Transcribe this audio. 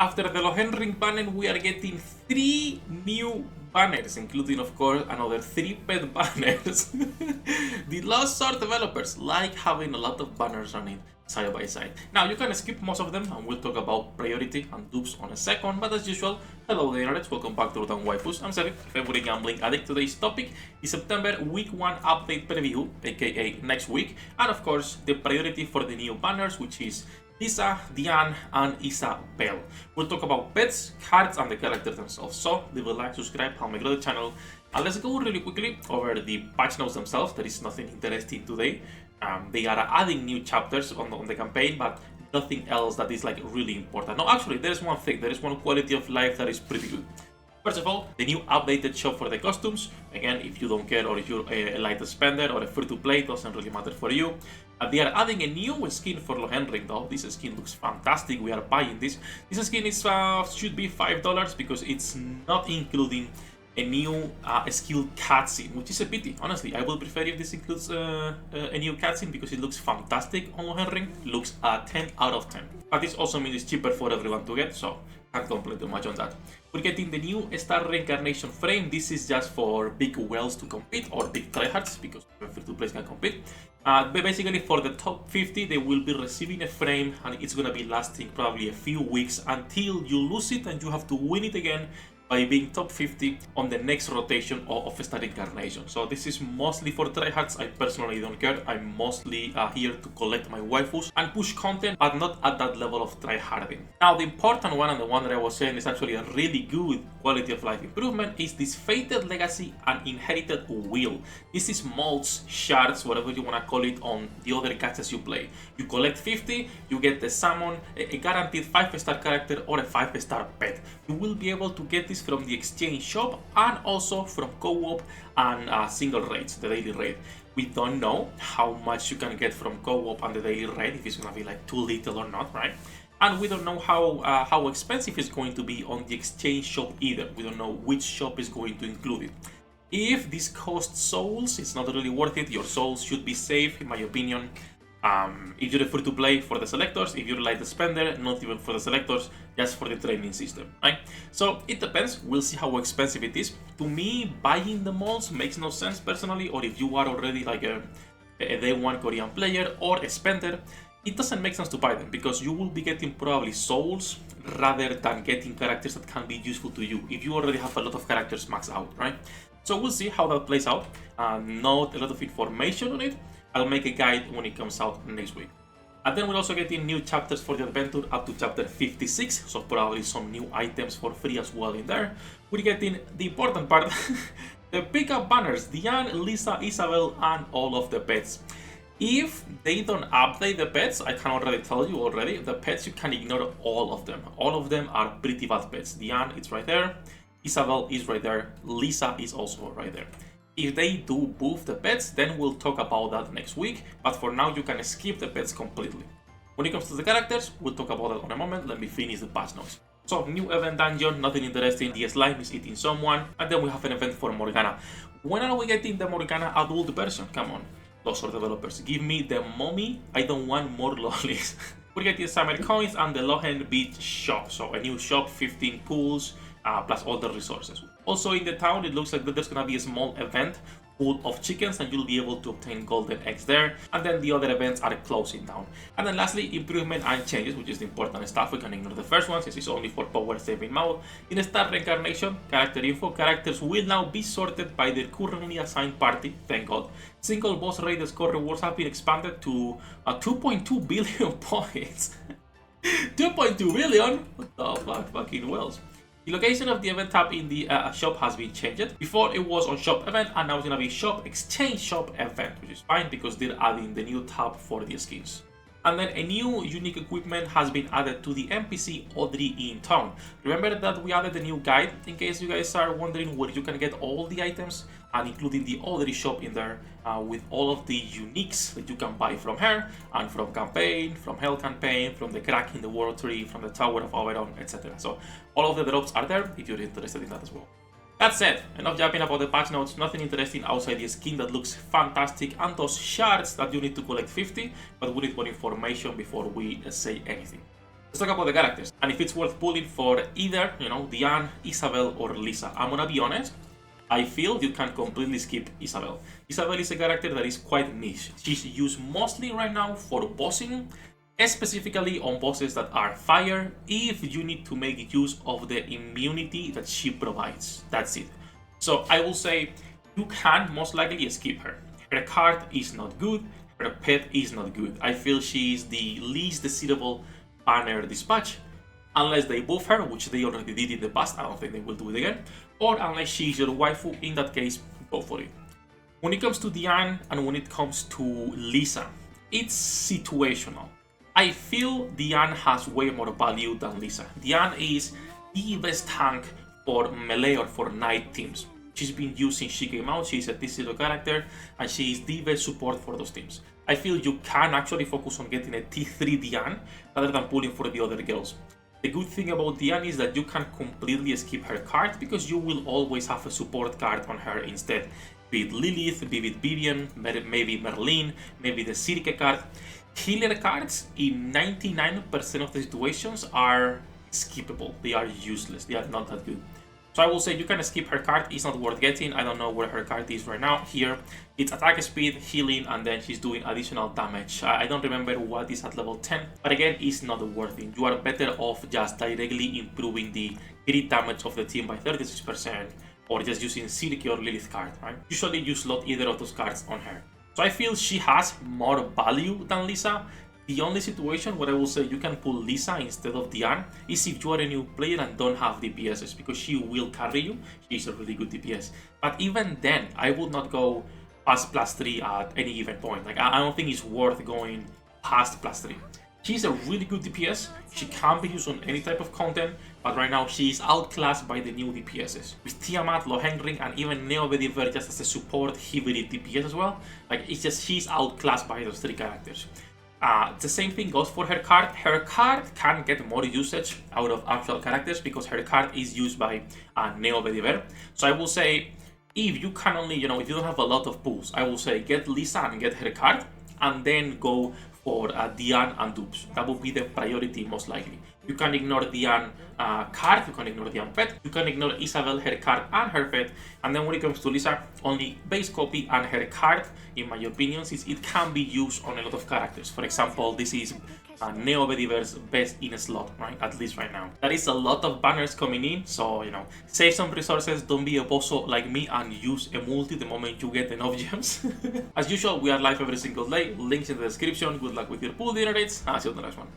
After the Lohenring banner, we are getting 3 new banners, including of course another 3 pet banners. The Lost Sword developers like having a lot of banners running side by side. Now you can skip most of them and we'll talk about priority and dupes on a second, but as usual, hello there internet, welcome back to Waifus. I'm Sefhi, favorite gambling addict. Today's topic is September week 1 update preview, aka next week, and of course the priority for the new banners, which is Lisa, Diane, and Isabel. We'll talk about pets, cards, and the characters themselves. So leave a like, subscribe, help me grow the channel. And let's go really quickly over the patch notes themselves. There is nothing interesting today. They are adding new chapters on the campaign, but nothing else that is like really important. No, actually, there is one thing. There is one quality of life that is pretty good. First of all, the new updated shop for the costumes. Again, if you don't care or if you're a light spender or a free-to-play, it doesn't really matter for you. They are adding a new skin for Lohenring though. This skin looks fantastic. We are buying this. This skin is should be $5 because it's not including a new skill cutscene, which is a pity. Honestly, I would prefer if this includes a new cutscene because it looks fantastic on Lohenring. Looks 10 out of 10. But this also means it's cheaper for everyone to get, so can't complain too much on that. We're getting the new Star Reincarnation frame. This is just for big whales to compete or big tryhards because free-to-play can compete. But basically for the top 50 they will be receiving a frame and it's gonna be lasting probably a few weeks until you lose it and you have to win it again by being top 50 on the next rotation of Star Incarnation. So this is mostly for tryhards. I personally don't care. I'm mostly here to collect my waifus and push content, but not at that level of tryharding. Now the important one, and the one that I was saying is actually a really good quality of life improvement, is this Fated Legacy and Inherited Will. This is molds, shards, whatever you want to call it, on the other gachas you play. You collect 50, you get the summon, a guaranteed 5-star character or a 5-star pet. You will be able to get this from the exchange shop and also from co-op and single raids, the daily raid. We don't know how much you can get from co-op and the daily raid, if it's gonna be like too little or not, right? And we don't know how expensive it's going to be on the exchange shop either. We don't know which shop is going to include it. If this costs souls, it's not really worth it. Your souls should be safe, in my opinion. If you're free to play, for the selectors. If you're like the spender, not even for the selectors, just for the training system, right? So it depends. We'll see how expensive it is. To me, buying the molds makes no sense personally, or if you are already like a day one Korean player or a spender, it doesn't make sense to buy them because you will be getting probably souls rather than getting characters that can be useful to you if you already have a lot of characters maxed out, right? So we'll see how that plays out. Not a lot of information on it. I'll make a guide when it comes out next week. And then we're also getting new chapters for the adventure up to chapter 56, so probably some new items for free as well in there. We're getting the important part, the pickup banners, Diane, Lisa, Isabel, and all of the pets. If they don't update the pets, I can already tell you already, the pets you can ignore all of them. All of them are pretty bad pets. Diane is right there, Isabel is right there, Lisa is also right there. If they do buff the pets, then we'll talk about that next week, but for now you can skip the pets completely. When it comes to the characters, we'll talk about that in a moment. Let me finish the patch notes. So, new event dungeon, nothing interesting, the slime is eating someone, and then we have an event for Morgana. When are we getting the Morgana adult version? Come on, those are developers, give me the mommy, I don't want more lollies. We're getting summer coins and the Lohen Beach shop, so a new shop, 15 pools, plus all the resources. Also in the town, it looks like that there's gonna be a small event full of chickens and you'll be able to obtain golden eggs there, and then the other events are closing down. And then lastly, improvement and changes, which is the important stuff. We can ignore the first one since it's only for power saving mode. In Star Reincarnation, character info, characters will now be sorted by their currently assigned party, thank god. Single boss raid score rewards have been expanded to 2.2 billion points. 2.2 billion? What the fuck, fucking wells. The location of the event tab in the shop has been changed. Before it was on shop event and now it's gonna be shop exchange shop event, which is fine because they're adding the new tab for the skins. And then a new unique equipment has been added to the NPC Audrey in town. Remember that we added a new guide in case you guys are wondering where you can get all the items, and including the Audrey shop in there with all of the uniques that you can buy from her and from campaign, from Hell campaign, from the Crack in the World Tree, from the Tower of Oberon, etc. So all of the drops are there if you're interested in that as well. That said, enough yapping about the patch notes, nothing interesting outside the skin that looks fantastic and those shards that you need to collect 50, but we need more information before we say anything. Let's talk about the characters, and if it's worth pulling for either, Diane, Isabel, or Lisa. I'm gonna be honest, I feel you can completely skip Isabel. Isabel is a character that is quite niche. She's used mostly right now for bossing, specifically on bosses that are fire, if you need to make use of the immunity that she provides. That's it. So I will say you can most likely skip her. Her card is not good, her pet is not good. I feel she is the least desirable banner dispatch, unless they buff her, which they already did in the past. I don't think they will do it again, or unless she's your waifu. In that case, go for it. When it comes to Diane and when it comes to Lisa, it's situational. I feel Diane has way more value than Lisa. Diane is the best tank for melee or for knight teams. She's been used since she came out, she's a T0 character, and she is the best support for those teams. I feel you can actually focus on getting a T3 Diane rather than pulling for the other girls. The good thing about Diane is that you can completely skip her card because you will always have a support card on her instead. Be it Lilith, be it Vivian, maybe Merlin, maybe the Cirque card. Healer cards in 99% of the situations are skippable. They are useless. They are not that good. So I will say you can skip her card. It's not worth getting. I don't know where her card is right now. Here, it's attack speed, healing, and then she's doing additional damage. I don't remember what is at level 10, but again, it's not worth it. You are better off just directly improving the crit damage of the team by 36%, or just using Cirque or Lilith card, right? Usually you slot either of those cards on her. So I feel she has more value than Lisa. The only situation where I will say you can pull Lisa instead of Diane is if you are a new player and don't have DPSs, because she will carry you. She's a really good DPS. But even then, I would not go past +3 at any given point. Like, I don't think it's worth going past +3. She's a really good DPS. She can be used on any type of content, but right now she is outclassed by the new DPSs. With Tiamat, Lohengrin, and even Neo Vediver just as a support hybrid DPS as well. Like, it's just she's outclassed by those three characters. The same thing goes for her card. Her card can get more usage out of actual characters because her card is used by Neo Vediver. So I will say, if you can only, if you don't have a lot of pulls, I will say get Lisa and get her card, and then go for Diane and dupes. That will be the priority most likely. You can ignore Diane card, you can ignore Diane pet, you can ignore Isabel, her card and her pet, and then when it comes to Lisa, only base copy and her card, in my opinion, since it can be used on a lot of characters. For example, this is Neo Vediver's best in a slot, right? At least right now. That is a lot of banners coming in, so save some resources, don't be a bozo like me and use a multi the moment you get enough gems. As usual, we are live every single day, links in the description. Good luck with your pool dinner rates, and I'll see you on the next one.